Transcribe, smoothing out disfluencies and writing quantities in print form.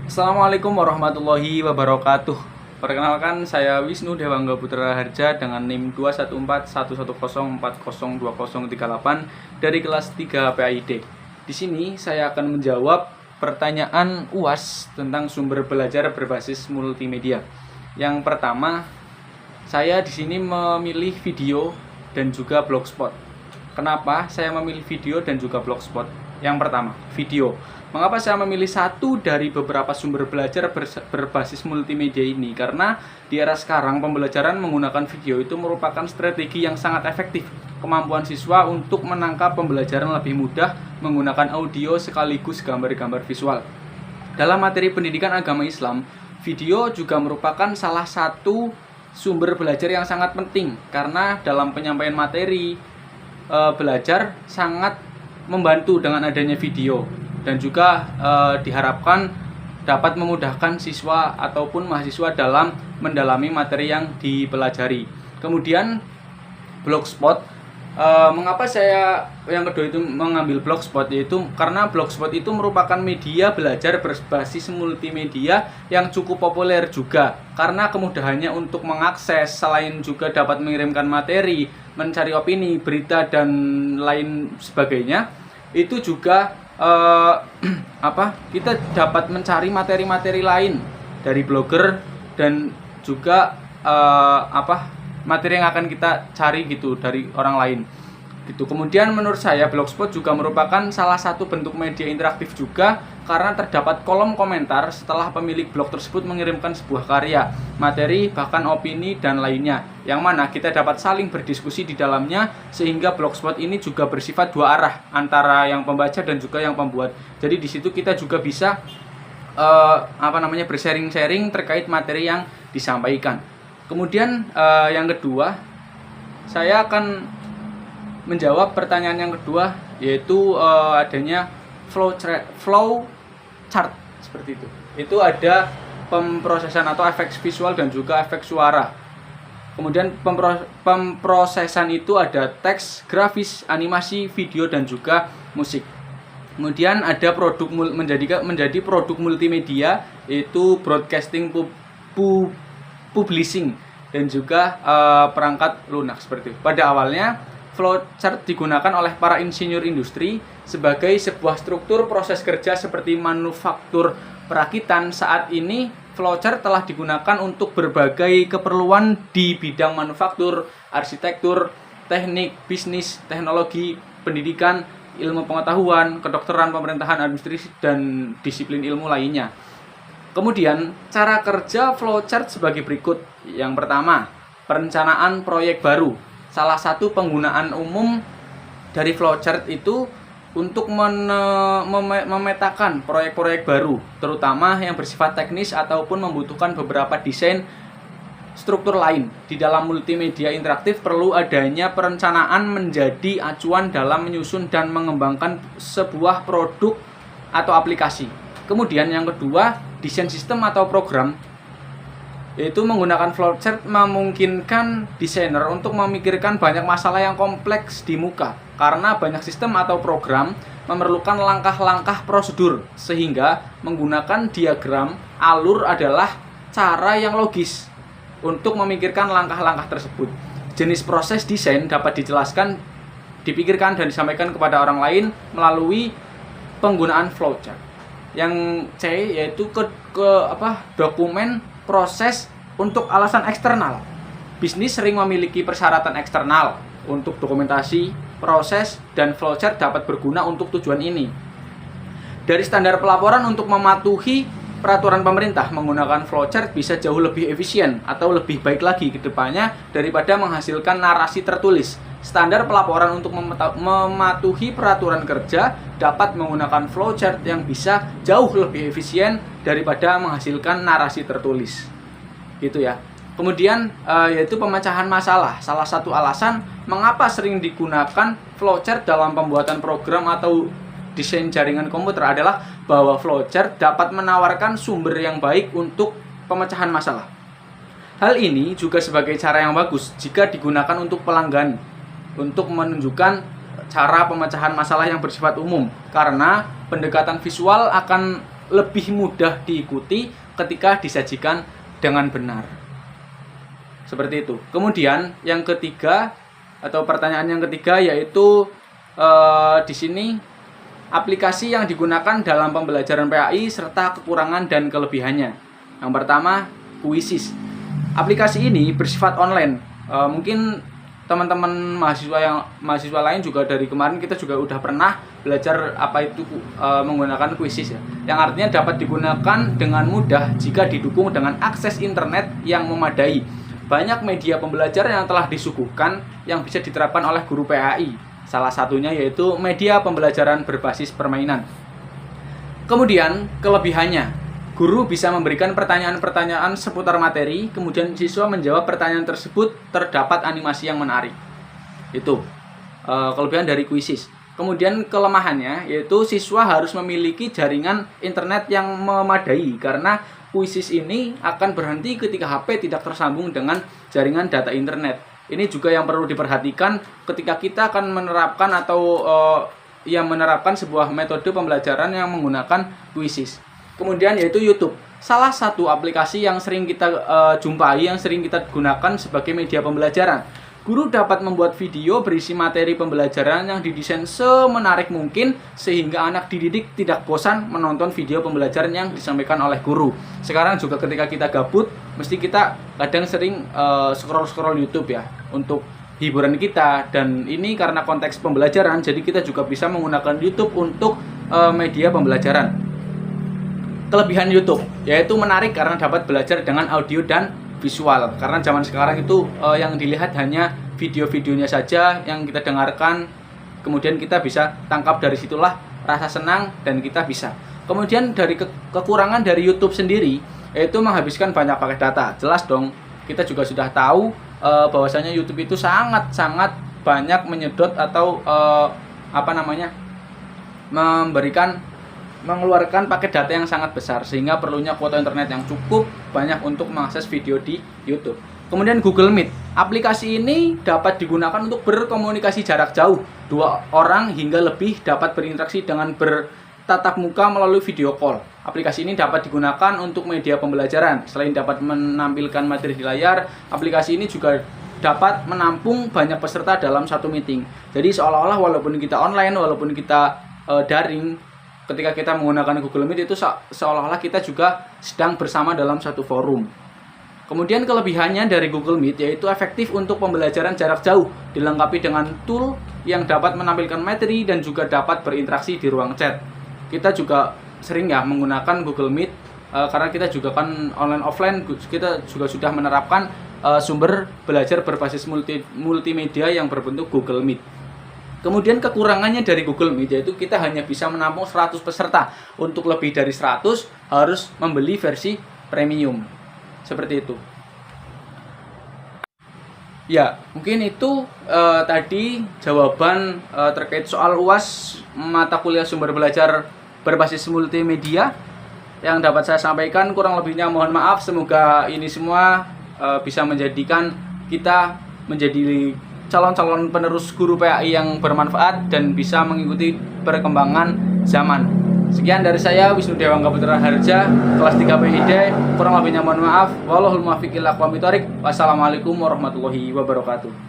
Assalamualaikum warahmatullahi wabarakatuh. Perkenalkan, saya Wisnu Dewangga Putra Harja dengan NIM 21411040208 dari kelas 3 PAID. Di sini saya akan menjawab pertanyaan UAS tentang sumber belajar berbasis multimedia. Yang pertama, saya di sini memilih video dan juga blogspot. Kenapa saya memilih video dan juga blogspot? Yang pertama, video. Mengapa saya memilih satu dari beberapa sumber belajar berbasis multimedia ini? Karena di era sekarang pembelajaran menggunakan video itu merupakan strategi yang sangat efektif. Kemampuan siswa untuk menangkap pembelajaran lebih mudah menggunakan audio sekaligus gambar-gambar visual. Dalam materi pendidikan agama Islam, video juga merupakan salah satu sumber belajar yang sangat penting karena dalam penyampaian materi belajar sangat membantu dengan adanya video dan juga diharapkan dapat memudahkan siswa ataupun mahasiswa dalam mendalami materi yang dipelajari. Kemudian blogspot, mengapa saya yang kedua itu mengambil blogspot, yaitu karena blogspot itu merupakan media belajar berbasis multimedia yang cukup populer juga karena kemudahannya untuk mengakses, selain juga dapat mengirimkan materi, mencari opini, berita dan lain sebagainya. Itu juga kita dapat mencari materi-materi lain dari blogger dan juga materi yang akan kita cari gitu dari orang lain gitu. Kemudian menurut saya blogspot juga merupakan salah satu bentuk media interaktif juga karena terdapat kolom komentar setelah pemilik blog tersebut mengirimkan sebuah karya, materi, bahkan opini dan lainnya, yang mana kita dapat saling berdiskusi di dalamnya, sehingga blogspot ini juga bersifat dua arah antara yang pembaca dan juga yang pembuat. Jadi di situ kita juga bisa bersharing-sharing terkait materi yang disampaikan. Kemudian yang kedua, saya akan menjawab pertanyaan yang kedua, yaitu adanya flow chart seperti itu. Itu ada pemrosesan atau efek visual dan juga efek suara. Kemudian pemrosesan itu ada teks, grafis, animasi, video dan juga musik. Kemudian ada menjadi produk multimedia, yaitu broadcasting, publishing dan juga perangkat lunak seperti itu. Pada awalnya flowchart digunakan oleh para insinyur industri sebagai sebuah struktur proses kerja seperti manufaktur perakitan. Saat ini flowchart telah digunakan untuk berbagai keperluan di bidang manufaktur, arsitektur, teknik, bisnis, teknologi, pendidikan, ilmu pengetahuan, kedokteran, pemerintahan, administrasi, dan disiplin ilmu lainnya. Kemudian cara kerja flowchart sebagai berikut. Yang pertama, perencanaan proyek baru. Salah satu penggunaan umum dari flowchart itu untuk memetakan proyek-proyek baru, terutama yang bersifat teknis ataupun membutuhkan beberapa desain struktur lain. Di dalam multimedia interaktif perlu adanya perencanaan menjadi acuan dalam menyusun dan mengembangkan sebuah produk atau aplikasi. Kemudian yang kedua, desain sistem atau program, yaitu menggunakan flowchart memungkinkan desainer untuk memikirkan banyak masalah yang kompleks di muka karena banyak sistem atau program memerlukan langkah-langkah prosedur, sehingga menggunakan diagram alur adalah cara yang logis untuk memikirkan langkah-langkah tersebut. Jenis proses desain dapat dijelaskan, dipikirkan dan disampaikan kepada orang lain melalui penggunaan flowchart. Yang C yaitu dokumen proses untuk alasan eksternal. Bisnis sering memiliki persyaratan eksternal untuk dokumentasi, proses, dan flowchart dapat berguna untuk tujuan ini. Dari standar pelaporan untuk mematuhi peraturan pemerintah, menggunakan flowchart bisa jauh lebih efisien atau lebih baik lagi ke depannya daripada menghasilkan narasi tertulis. Standar pelaporan untuk mematuhi peraturan kerja dapat menggunakan flowchart yang bisa jauh lebih efisien daripada menghasilkan narasi tertulis. Gitu ya. Kemudian yaitu pemecahan masalah. Salah satu alasan mengapa sering digunakan flowchart dalam pembuatan program atau desain jaringan komputer adalah bahwa flowchart dapat menawarkan sumber yang baik untuk pemecahan masalah. Hal ini juga sebagai cara yang bagus jika digunakan untuk pelanggan, untuk menunjukkan cara pemecahan masalah yang bersifat umum, karena pendekatan visual akan lebih mudah diikuti ketika disajikan dengan benar. Seperti itu. Kemudian yang ketiga atau pertanyaan yang ketiga yaitu di sini aplikasi yang digunakan dalam pembelajaran PAI serta kekurangan dan kelebihannya. Yang pertama, Quizzes. Aplikasi ini bersifat online. Mungkin teman-teman mahasiswa lain juga dari kemarin kita juga udah pernah belajar apa itu menggunakan Quizzes ya. Yang artinya dapat digunakan dengan mudah jika didukung dengan akses internet yang memadai. Banyak media pembelajaran yang telah disuguhkan yang bisa diterapkan oleh guru PAI. Salah satunya yaitu media pembelajaran berbasis permainan. Kemudian kelebihannya, guru bisa memberikan pertanyaan-pertanyaan seputar materi, kemudian siswa menjawab pertanyaan tersebut, terdapat animasi yang menarik. Itu kelebihan dari Quizzes. Kemudian kelemahannya yaitu siswa harus memiliki jaringan internet yang memadai karena Quizzes ini akan berhenti ketika HP tidak tersambung dengan jaringan data internet. Ini juga yang perlu diperhatikan ketika kita akan menerapkan atau menerapkan sebuah metode pembelajaran yang menggunakan Quizzes. Kemudian yaitu YouTube. Salah satu aplikasi yang sering kita jumpai, yang sering kita gunakan sebagai media pembelajaran. Guru dapat membuat video berisi materi pembelajaran yang didesain semenarik mungkin sehingga anak dididik tidak bosan menonton video pembelajaran yang disampaikan oleh guru. Sekarang juga ketika kita gabut, mesti kita kadang sering scroll-scroll YouTube ya untuk hiburan kita, dan ini karena konteks pembelajaran jadi kita juga bisa menggunakan YouTube untuk media pembelajaran. Kelebihan YouTube yaitu menarik karena dapat belajar dengan audio dan visual, karena zaman sekarang itu yang dilihat hanya video-videonya saja yang kita dengarkan, kemudian kita bisa tangkap dari situlah rasa senang dan kita bisa. Kemudian dari kekurangan dari YouTube sendiri yaitu menghabiskan banyak paket data. Jelas dong, kita juga sudah tahu bahwasanya YouTube itu sangat banyak menyedot atau mengeluarkan paket data yang sangat besar sehingga perlunya kuota internet yang cukup banyak untuk mengakses video di YouTube. Kemudian Google Meet. Aplikasi ini dapat digunakan untuk berkomunikasi jarak jauh. 2 orang hingga lebih dapat berinteraksi dengan bertatap muka melalui video call. Aplikasi ini dapat digunakan untuk media pembelajaran. Selain dapat menampilkan materi di layar, aplikasi ini juga dapat menampung banyak peserta dalam satu meeting. Jadi seolah-olah walaupun kita online, walaupun kita daring, ketika kita menggunakan Google Meet itu seolah-olah kita juga sedang bersama dalam satu forum. Kemudian kelebihannya dari Google Meet yaitu efektif untuk pembelajaran jarak jauh, dilengkapi dengan tool yang dapat menampilkan materi dan juga dapat berinteraksi di ruang chat. Kita juga sering ya menggunakan Google Meet karena kita juga kan online offline, kita juga sudah menerapkan sumber belajar berbasis multimedia yang berbentuk Google Meet. Kemudian kekurangannya dari Google Meet yaitu kita hanya bisa menampung 100 peserta. Untuk lebih dari 100 harus membeli versi premium. Seperti itu. Ya, mungkin itu tadi jawaban terkait soal UAS mata kuliah sumber belajar berbasis multimedia yang dapat saya sampaikan. Kurang lebihnya mohon maaf. Semoga ini semua bisa menjadikan kita menjadi calon-calon penerus guru PAI yang bermanfaat dan bisa mengikuti perkembangan zaman. Sekian dari saya, Wisnu Dewangga Putra Harja, kelas 3 PID. Kurang lebihnya mohon maaf. Wallahul muwaffiq ila aqwamit thoriq. Wassalamualaikum warahmatullahi wabarakatuh.